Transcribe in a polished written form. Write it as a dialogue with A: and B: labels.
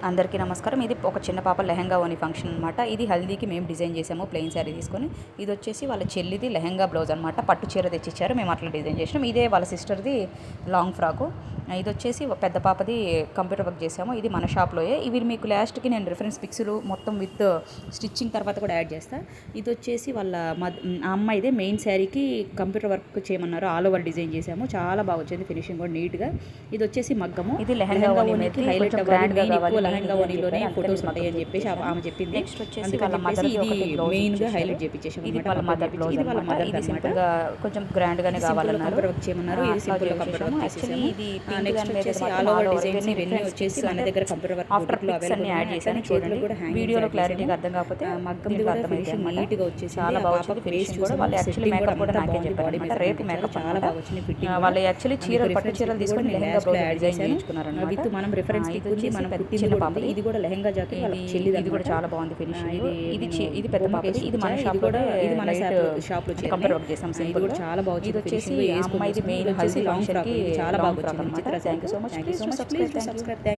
A: అందరికీ నమస్కారం. ఇది ఒక చిన్న పాప లెహెంగా ఓని ఫంక్షన్ అనమాట. ఇది హల్దీకి మేము డిజైన్ చేసాము ప్లెయిన్ శారీ తీసుకొని. ఇది వచ్చేసి వాళ్ళ చెల్లిది లెహెంగా బ్లౌజ్ అనమాట. పట్టు చీర తెచ్చిచ్చారు, మేము అట్లా డిజైన్ చేసినాం. ఇదే వాళ్ళ సిస్టర్ది లాంగ్ ఫ్రాకు. ఇది వచ్చేసి పెద్ద పాపది కంప్యూటర్ వర్క్ చేసాము. ఇది మన షాప్లోయే. ఇవి మీకు లాస్ట్కి నేను రిఫరెన్స్ పిక్స్లు మొత్తం విత్ స్టిచ్చింగ్ తర్వాత కూడా యాడ్ చేస్తాను. ఇది వచ్చేసి వాళ్ళ ఆ అమ్మాయిదే మెయిన్ శారీకి కంప్యూటర్ వర్క్ చేయమన్నారు. ఆల్ ఓవర్ డిజైన్ చేసాము, చాలా బాగా వచ్చింది ఫినిషింగ్ కూడా నీట్గా. ఇది వచ్చేసి మగ్గము. ఇది లెహెంగా ఓనికి హైలైట్ లెహంగా ఓనీలోనే ఫొటోస్ ఉంటాయి అని చెప్పేసి ఆమె చెప్పింది. నెక్స్ట్ వచ్చేసి వాళ్ళ మదర్ ఇది మెయిన్గా హైలైట్ చేపించేసాము. ఇది వాళ్ళ మదర్ బ్లౌజ్. ఇది వాళ్ళ మదర్. ఇది సింపుల్గా కొంచెం గ్రాండ్గానే కావాలన్నారు. కంప్యూటర్ వర్క్ చేయమన్నారు. ఇది సింపుల్గా కంప్యూటర్ వర్క్ చేసేసాము. ఇది నెక్స్ట్ వచ్చేసి ఆల్ ఓవర్ డిజైన్స్ ఇవన్నీ వచ్చేసి మన దగ్గర కంప్యూటర్ వర్క్ ఆఫ్టర్ పిక్స్ అన్ని యాడ్ చేశాను. చూడండి వీడియోలో క్లారిటీగా అర్థం కాకపోతే మగ్గం అర్థమైంది. నీట్గా వచ్చేసి చాలా బాగా వచ్చింది ఫినిషింగ్ కూడా. వాళ్ళు యాక్చువల్లీ మేకప్ కూడా నాకే చెప్పారు. రేపు మేకప్ చాలా బాగా వచ్చింది ఫిట్టింగ్. వాళ్ళు యాక్చువల్లీ చీరలు పట్టు చీరలు తీసుకొని లెహంగా బ్లౌజ్ డిజైన్ చేయించుకున్నారు. విత్ మనం రిఫరెన్స్ ఇచ్చి మనం చిన్న పాపది. ఇది కూడా లెహంగా జాకెట్ చెల్లి. ఇది కూడా చాలా బాగుంది ఫినిషింగ్. ఇది పెద్ద పాపది. ఇది మన షాప్ కూడా, ఇది మన షాప్ లో కంప్యూటర్ వర్క్ చేసాం. ఇది కూడా చాలా బాగుంది. ఇది వచ్చేసి అమ్మాయిది మెయిన్ హల్దీ లాంగ్ ఫ్రాక్. చాలా బాగా వచ్చింది. Thank you so much.